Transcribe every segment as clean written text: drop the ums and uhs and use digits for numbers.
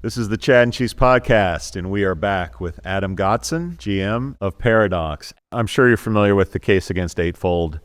This is the Chad and Cheese Podcast, and we are back with Adam Godson, GM of Paradox. I'm sure you're familiar with the case against Eightfold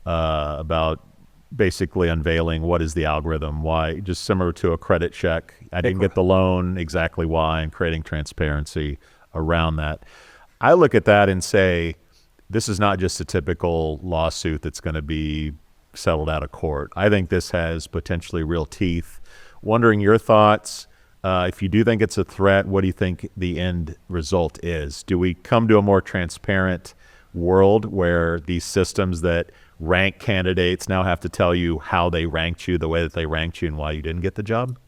about basically unveiling what is the algorithm, why, just similar to a credit check. I didn't get the loan, exactly why, and creating transparency around that. I look at that and say, this is not just a typical lawsuit that's going to be settled out of court. I think this has potentially real teeth. Wondering your thoughts. If you do think it's a threat, what do you think the end result is? Do we come to a more transparent world where these systems that rank candidates now have to tell you how they ranked you, the way that they ranked you, and why you didn't get the job?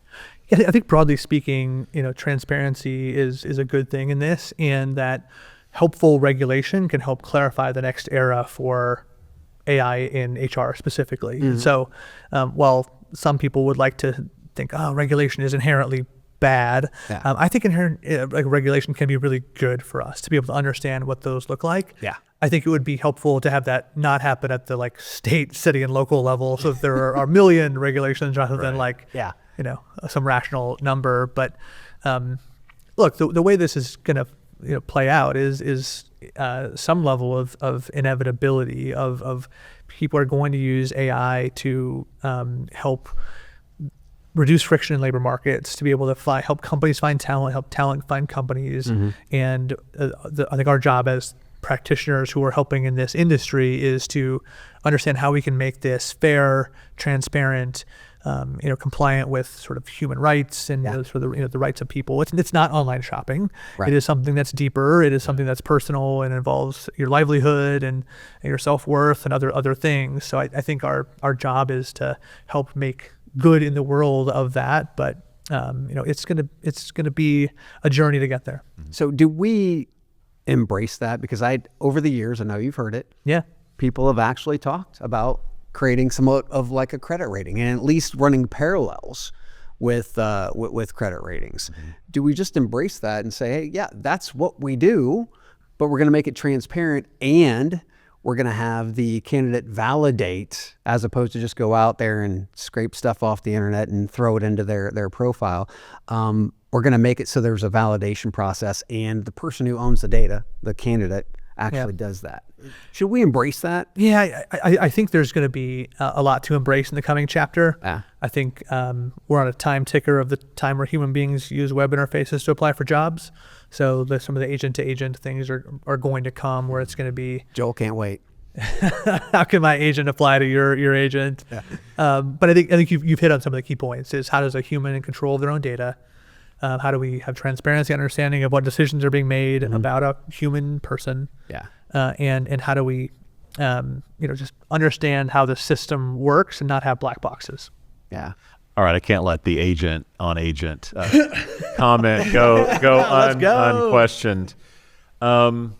Yeah, I think broadly speaking, transparency is a good thing in this, and that helpful regulation can help clarify the next era for AI in HR specifically. Mm-hmm. So while some people would like to think, regulation is inherently bad. Yeah. I think inherent regulation can be really good for us to be able to understand what those look like. Yeah. I think it would be helpful to have that not happen at the state, city, and local level. So if there are a million regulations rather than some rational number. But look, the way this is going to play out is some level of inevitability of people are going to use AI to help reduce friction in labor markets, to be able to help companies find talent, help talent find companies. Mm-hmm. And I think our job as practitioners who are helping in this industry is to understand how we can make this fair, transparent, compliant with sort of human rights and the rights of people. It's not online shopping. Right. It is something that's deeper. It is something that's personal and involves your livelihood and your self-worth and other things. So I think our job is to help make good in the world of that, but it's gonna be a journey to get there. So do we embrace that? Because over the years, I know you've heard it. Yeah, people have actually talked about creating somewhat of like a credit rating and at least running parallels with credit ratings. Mm-hmm. Do we just embrace that and say, hey, yeah, that's what we do, but we're going to make it transparent and we're going to have the candidate validate as opposed to just go out there and scrape stuff off the internet and throw it into their profile. We're going to make it so there's a validation process and the person who owns the data, the candidate, actually does that. Should we embrace that? Yeah, I think there's going to be a lot to embrace in the coming chapter. I think we're on a time ticker of the time where human beings use web interfaces to apply for jobs. So some of the agent-to-agent things are going to come where it's going to be... Joel can't wait. How can my agent apply to your agent? Yeah. But I think you've hit on some of the key points. Is how does a human in control of their own data? How do we have transparency, understanding of what decisions are being made about a human person? Yeah. And how do we, just understand how the system works and not have black boxes? Yeah. All right, I can't let the agent on agent comment go unquestioned. Currently,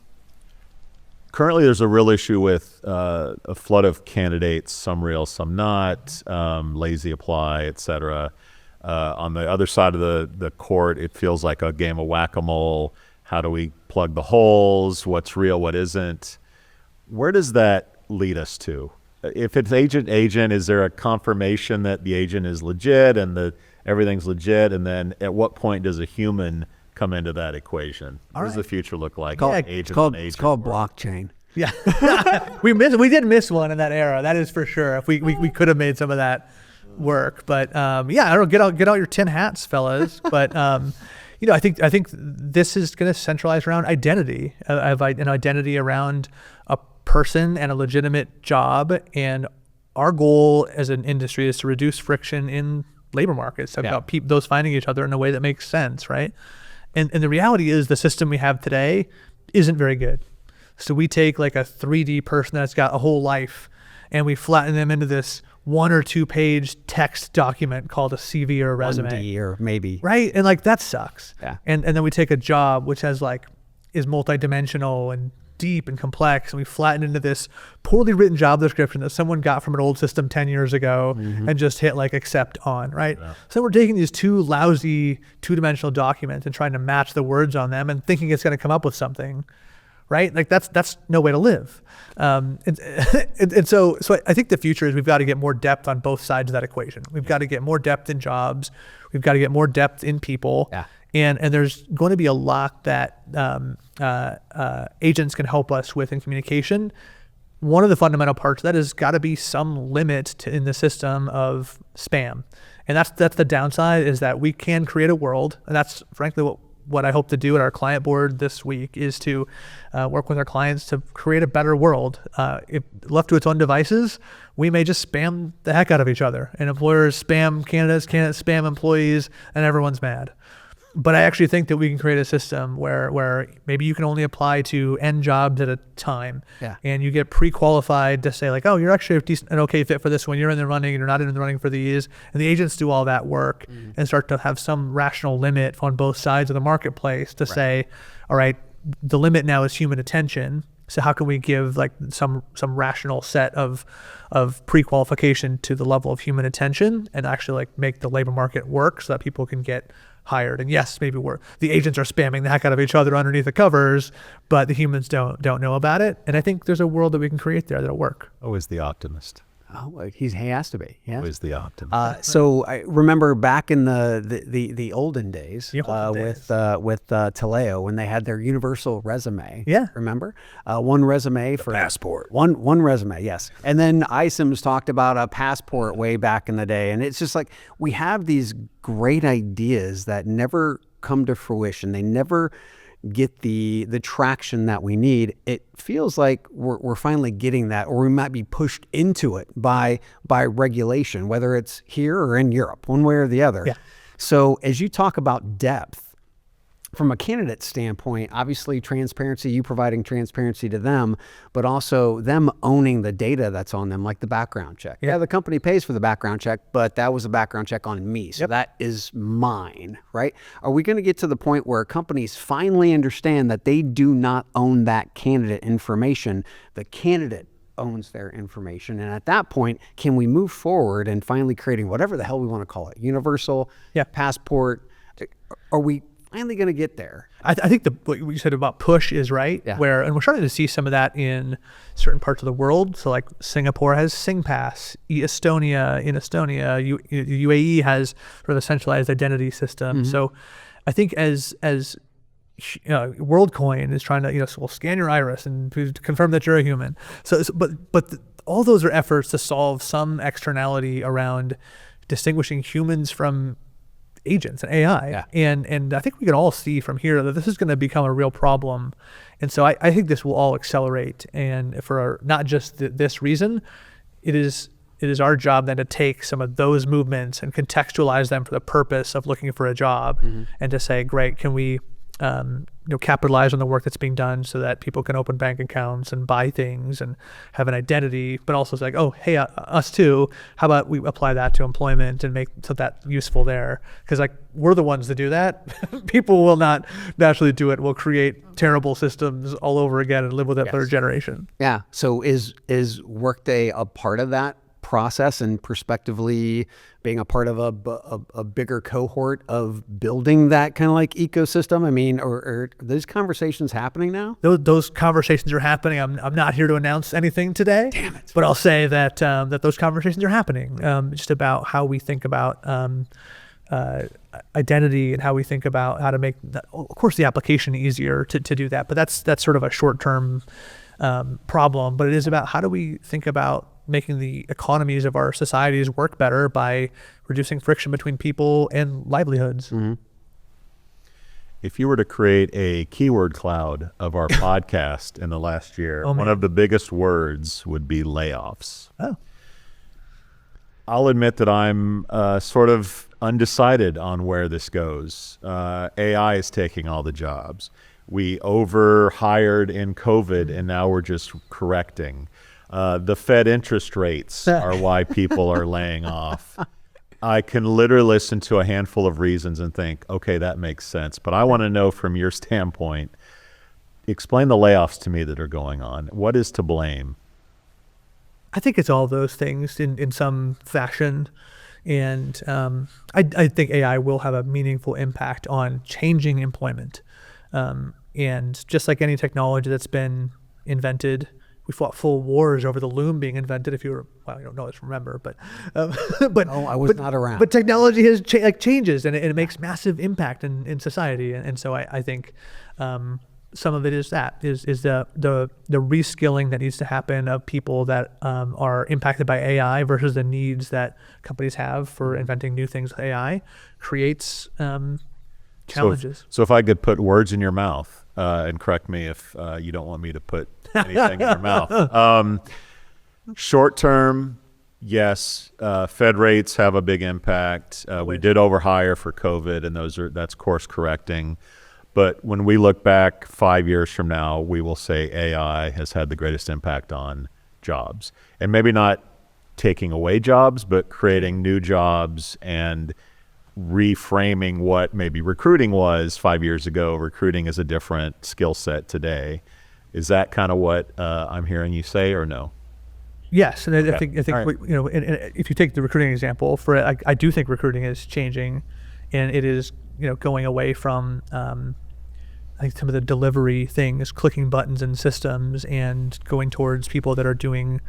there's a real issue with a flood of candidates, some real, some not, lazy apply, et cetera. On the other side of the court, it feels like a game of whack-a-mole. How do we plug the holes? What's real, what isn't? Where does that lead us to? If it's agent, is there a confirmation that the agent is legit and that everything's legit? And then at what point does a human come into that equation? What does the future look like? It's called blockchain. Yeah, we did miss one in that era. That is for sure. If we could have made some of that work, but I don't get out your tin hats, fellas. But I think this is going to centralize around identity, an identity around a person and a legitimate job. And our goal as an industry is to reduce friction in labor markets, about those finding each other in a way that makes sense, right? And the reality is the system we have today isn't very good. So we take like a 3D person that's got a whole life and we flatten them into this 1 or 2 page text document called a CV or a resume. 1D or maybe. Right? And that sucks. Yeah. And then we take a job which is multidimensional and deep and complex, and we flatten into this poorly written job description that someone got from an old system 10 years ago and just hit accept on, right? Yeah. So we're taking these 2 lousy 2-dimensional documents and trying to match the words on them and thinking it's going to come up with something, right? That's no way to live. And so I think the future is we've got to get more depth on both sides of that equation. We've got to get more depth in jobs. We've got to get more depth in people. Yeah. And there's going to be a lot that agents can help us with in communication. One of the fundamental parts of that has got to be some limit in the system of spam. And that's the downside, is that we can create a world, and that's frankly what I hope to do at our client board this week, is to work with our clients to create a better world. If left to its own devices, we may just spam the heck out of each other, and employers spam candidates spam employees, and everyone's mad. But I actually think that we can create a system where maybe you can only apply to N jobs at a time. Yeah. And you get pre-qualified to say like, oh, you're actually an okay fit for this one. You're in the running and you're not in the running for these. And the agents do all that work and start to have some rational limit on both sides of the marketplace to say, all right, the limit now is human attention. So how can we give like some rational set of pre-qualification to the level of human attention and actually like make the labor market work so that people can get hired? And yes, maybe the agents are spamming the heck out of each other underneath the covers, but the humans don't know about it. And I think there's a world that we can create there that'll work. Always the optimist. Oh, he has to be. Yeah. Always the optimist. So I remember back in the olden days, with Taleo, when they had their universal resume. Yeah. Remember? One resume for passport. One resume, yes. And then ISIMS talked about a passport way back in the day. And it's just like we have these great ideas that never come to fruition. They never get the traction that we need. It feels like we're finally getting that, or we might be pushed into it by regulation, whether it's here or in Europe, one way or the other. Yeah. So as you talk about depth, from a candidate standpoint, obviously transparency, you providing transparency to them, but also them owning the data that's on them, like the background check. Yeah, the company pays for the background check, but that was a background check on me. So that is mine, right? Are we going to get to the point where companies finally understand that they do not own that candidate information? The candidate owns their information. And at that point, can we move forward and finally creating whatever the hell we want to call it? Universal, passport. Are we finally going to get there? I think what you said about push is right. Yeah. And we're starting to see some of that in certain parts of the world. So like Singapore has SingPass, Estonia, UAE has sort of a centralized identity system. So I think as WorldCoin is trying to, we'll scan your iris and confirm that you're a human. But all those are efforts to solve some externality around distinguishing humans from agents and AI. Yeah. And I think we can all see from here that this is going to become a real problem. And so I think this will all accelerate. And for not just this reason, it is our job then to take some of those movements and contextualize them for the purpose of looking for a job and to say, great, can we capitalize on the work that's being done so that people can open bank accounts and buy things and have an identity, but also it's like, oh, hey, us too, how about we apply that to employment and make that useful there? Because like we're the ones that do that. People will not naturally do it. We'll create terrible systems all over again and live with that third generation. Yeah. So is Workday a part of that process and prospectively being a part of a bigger cohort of building that kind of like ecosystem? I mean, or are those conversations happening now? Those conversations are happening. I'm not here to announce anything today. Damn it. But I'll say that that those conversations are happening. Just about how we think about identity and how we think about how to make, of course, the application easier to do that. But that's sort of a short-term problem. But it is about how do we think about making the economies of our societies work better by reducing friction between people and livelihoods. If you were to create a keyword cloud of our podcast in the last year, one of the biggest words would be layoffs. Oh. I'll admit that I'm sort of undecided on where this goes. AI is taking all the jobs. We overhired in COVID, and now we're just correcting. The Fed interest rates are why people are laying off. I can literally listen to a handful of reasons and think, okay, that makes sense. But I want to know from your standpoint, explain the layoffs to me that are going on. What is to blame? I think it's all those things in some fashion. And I think AI will have a meaningful impact on changing employment. And just like any technology that's been invented, we fought full wars over the loom being invented. If you were, well, you don't always remember, but I was not around. But technology has changes, and it makes massive impact in society. And so I think some of it is the reskilling that needs to happen of people that are impacted by AI versus the needs that companies have for inventing new things with AI creates challenges. So if I could put words in your mouth, and correct me if you don't want me to put anything in your mouth. Short term, yes, Fed rates have a big impact. We did overhire for COVID, and that's course correcting. But when we look back 5 years from now, we will say AI has had the greatest impact on jobs. And maybe not taking away jobs, but creating new jobs and reframing what maybe recruiting was 5 years ago. Recruiting is a different skill set today. Is that kind of what I'm hearing you say, or no? Yes, and Okay. I think All right. and if you take the recruiting example, I do think recruiting is changing, and it is going away from I think some of the delivery things, clicking buttons in systems, and going towards people that are doing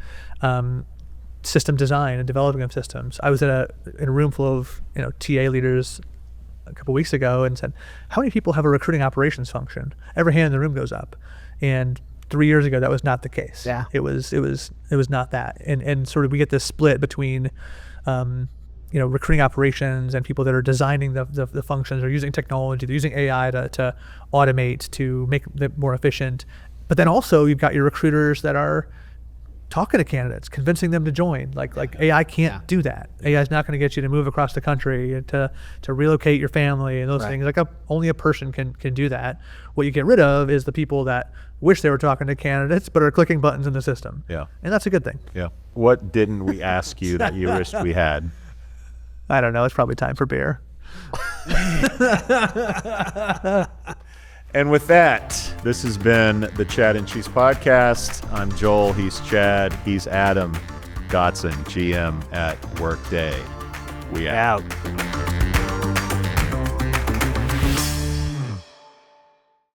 system design and developing of systems. I was in a room full of TA leaders a couple weeks ago and said, how many people have a recruiting operations function? Every hand in the room goes up. And 3 years ago, that was not the case. Yeah. It was not that. And sort of we get this split between recruiting operations and people that are designing the functions, or using technology, they're using AI to automate, to make it more efficient. But then also you've got your recruiters that are talking to candidates, convincing them to join. Like AI can't do that. AI is not going to get you to move across the country, to relocate your family and those things. Like only a person can do that. What you get rid of is the people that wish they were talking to candidates but are clicking buttons in the system. Yeah. And that's a good thing. Yeah. What didn't we ask you that you wished we had? I don't know. It's probably time for beer. And with that, this has been the Chad and Cheese Podcast. I'm Joel. He's Chad. He's Adam Godson, GM at Workday. We out.